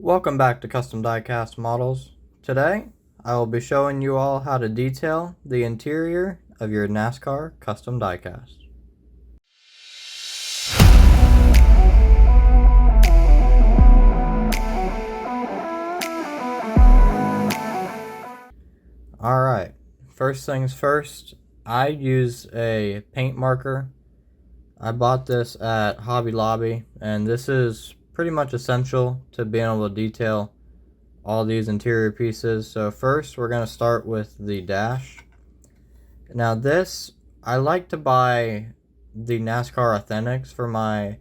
Welcome back to Custom Diecast Models. Today, I will be showing you all how to detail the interior of your Nascar custom diecast. Alright, first things first, I use a paint marker. I bought this at Hobby Lobby, and this is pretty much essential to being able to detail all these interior pieces. So first we're going to start with the dash. Now this, I like to buy the NASCAR Authentics for my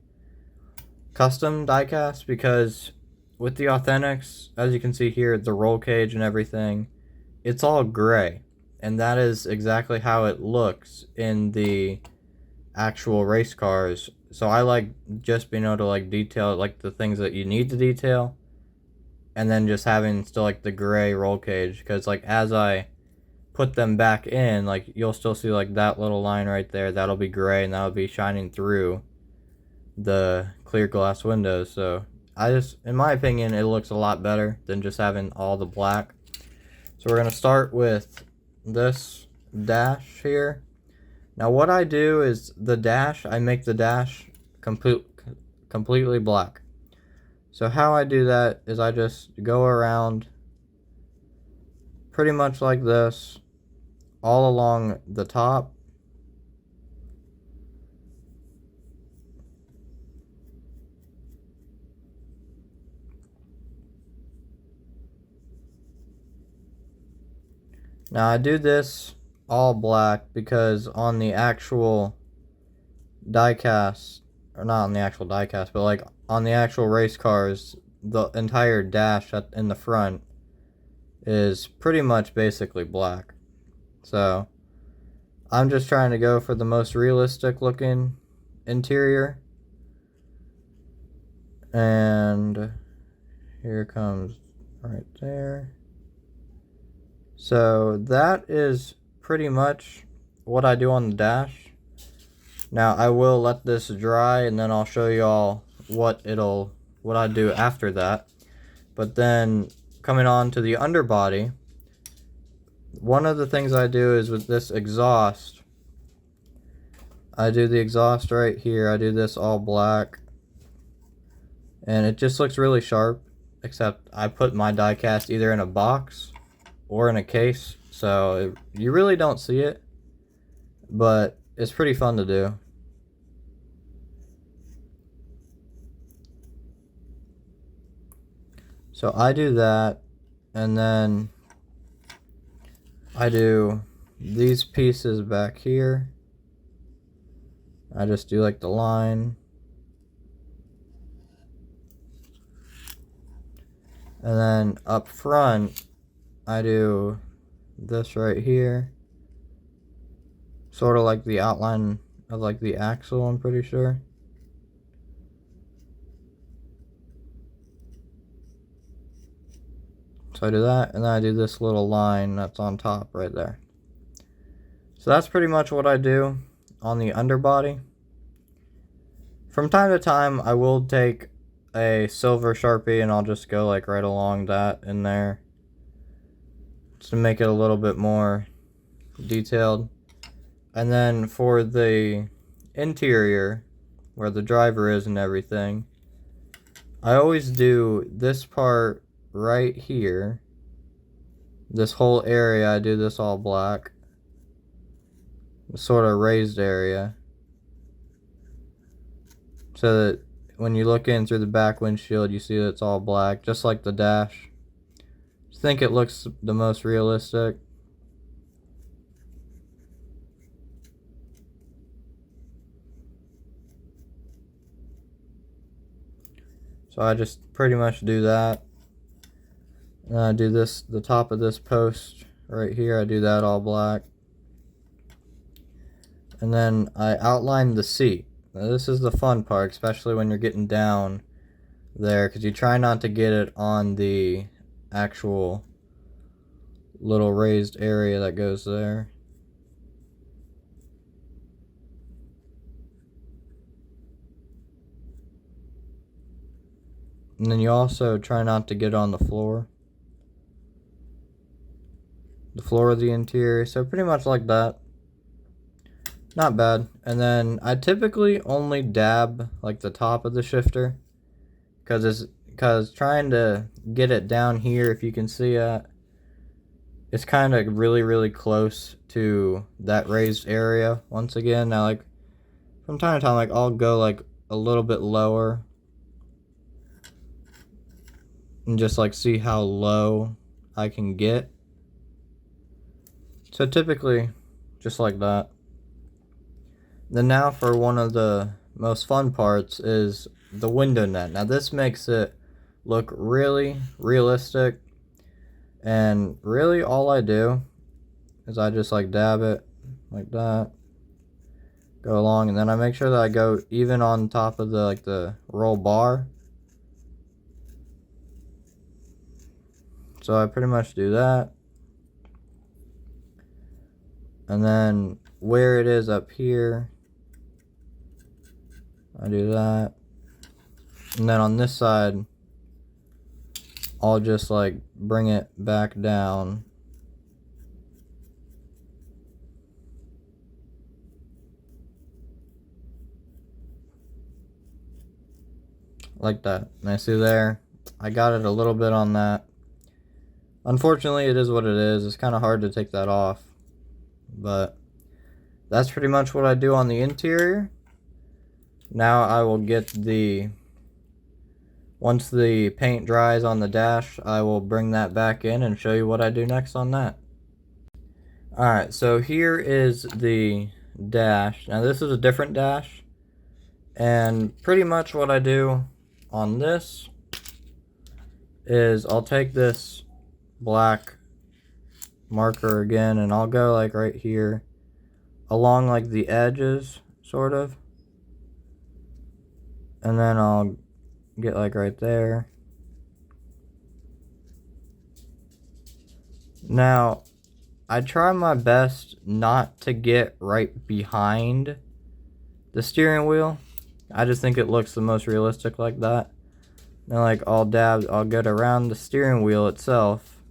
custom diecast because with the Authentics, as you can see here, the roll cage and everything, it's all gray, and that is exactly how it looks in the actual race cars. So I like just being able to like detail like the things that you need to detail, and then just having still like the gray roll cage, because like as I put them back in, like you'll still see like that little line right there, that'll be gray and that'll be shining through the clear glass windows. So I just, in my opinion, it looks a lot better than just having all the black. So we're going to start with this dash here. Now what I do is the dash, I make the dash completely black. So how I do that is I just go around pretty much like this all along the top. Now I do this all black because on the actual diecast, or not on the actual diecast, but like on the actual race cars, the entire dash in the front is pretty much basically black. So I'm just trying to go for the most realistic looking interior. And here comes right there. So that is pretty much what I do on the dash. Now I will let this dry and then I'll show you all what I do after that. But then coming on to the underbody, one of the things I do is with this exhaust, I do the exhaust right here. I do this all black, and it just looks really sharp, except I put my diecast either in a box or in a case, so you really don't see it, but it's pretty fun to do. So I do that, and then I do these pieces back here. I just do like the line, and then up front I do this right here, sort of like the outline of like the axle, I'm pretty sure. So I do that, and then I do this little line that's on top right there. So that's pretty much what I do on the underbody. From time to time I will take a silver Sharpie and I'll just go like right along that in there, to make it a little bit more detailed. And then for the interior, where the driver is and everything, I always do this part right here. This whole area, I do this all black. Sort of raised area. So that when you look in through the back windshield, you see that it's all black, just like the dash. I think it looks the most realistic. So I just pretty much do that. And I do this, the top of this post right here, I do that all black. And then I outline the seat. Now this is the fun part, especially when you're getting down there, because you try not to get it on the actual little raised area that goes there. And then you also try not to get on the floor of the interior. So pretty much like that. Not bad. And then I typically only dab like the top of the shifter, because trying to get it down here, if you can see it, it's kind of really close to that raised area once again. Now, like, from time to time, like, I'll go like a little bit lower and just like see how low I can get. So typically just like that. Then now for one of the most fun parts is the window net. Now this makes it look really realistic, and really all I do is I just like dab it like that, go along, and then I make sure that I go even on top of the roll bar. So I pretty much do that, and then where it is up here, I do that, and then on this side I'll just like bring it back down like that. And I see there, I got it a little bit on that. Unfortunately, it is what it is. It's kind of hard to take that off, but that's pretty much what I do on the interior. Now I will get once the paint dries on the dash, I will bring that back in and show you what I do next on that. Alright, so here is the dash. Now this is a different dash, and pretty much what I do on this is I'll take this black marker again, and I'll go like right here along like the edges, sort of, and then I'll get like right there. Now I try my best not to get right behind the steering wheel. I just think it looks the most realistic like that. Then like I'll get around the steering wheel itself,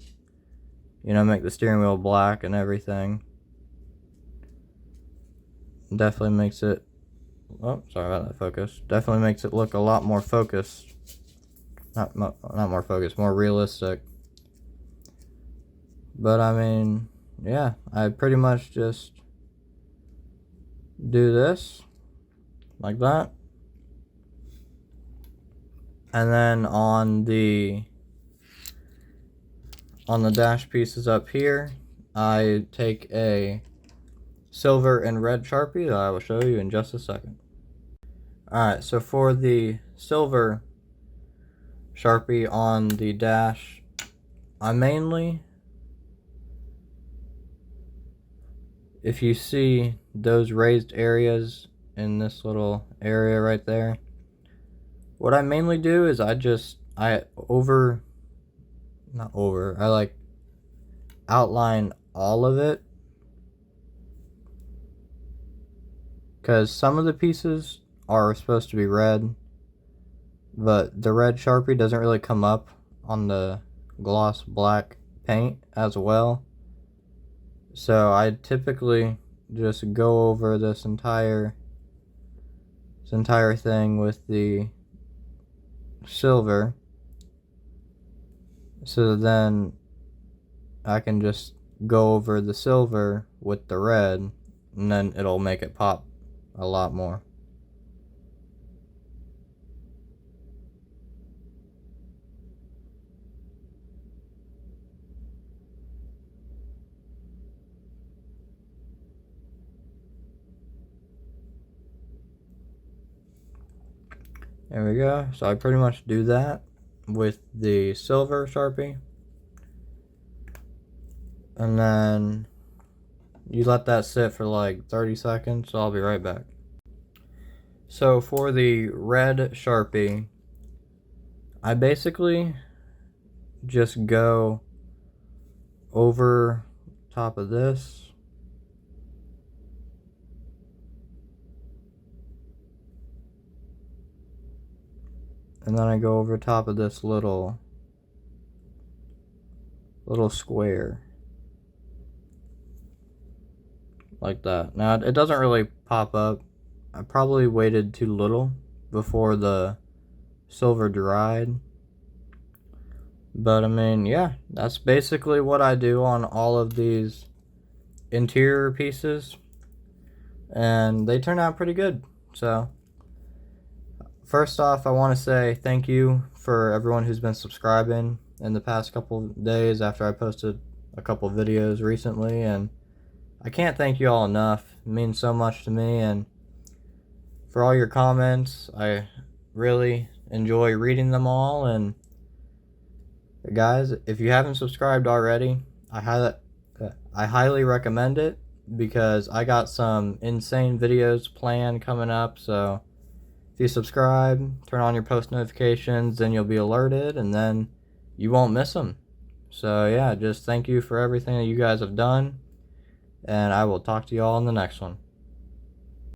you know, make the steering wheel black and everything. Definitely makes it, oh, sorry about that focus. Definitely makes it look a lot more focused. Not more focused, more realistic. But I mean, yeah, I pretty much just do this like that. And then on the dash pieces up here, I take a silver and red Sharpie that I will show you in just a second. Alright, so for the silver Sharpie on the dash, I mainly, if you see those raised areas in this little area right there, what I mainly do is I like outline all of it, because some of the pieces are supposed to be red, but the red Sharpie doesn't really come up on the gloss black paint as well. So I typically just go over this entire thing with the silver, so then I can just go over the silver with the red, and then it'll make it pop a lot more. There we go. So I pretty much do that with the silver Sharpie. And then you let that sit for like 30 seconds, so I'll be right back. So for the red Sharpie, I basically just go over top of this, and then I go over top of this little square like that. Now it doesn't really pop up. I probably waited too little before the silver dried, but I mean, yeah, that's basically what I do on all of these interior pieces, and they turn out pretty good. So first off, I want to say thank you for everyone who's been subscribing in the past couple days after I posted a couple videos recently, and I can't thank you all enough. It means so much to me, and for all your comments, I really enjoy reading them all. And guys, if you haven't subscribed already, I highly recommend it, because I got some insane videos planned coming up. So if you subscribe, turn on your post notifications, then you'll be alerted, and then you won't miss them. So yeah, just thank you for everything that you guys have done, and I will talk to you all in the next one.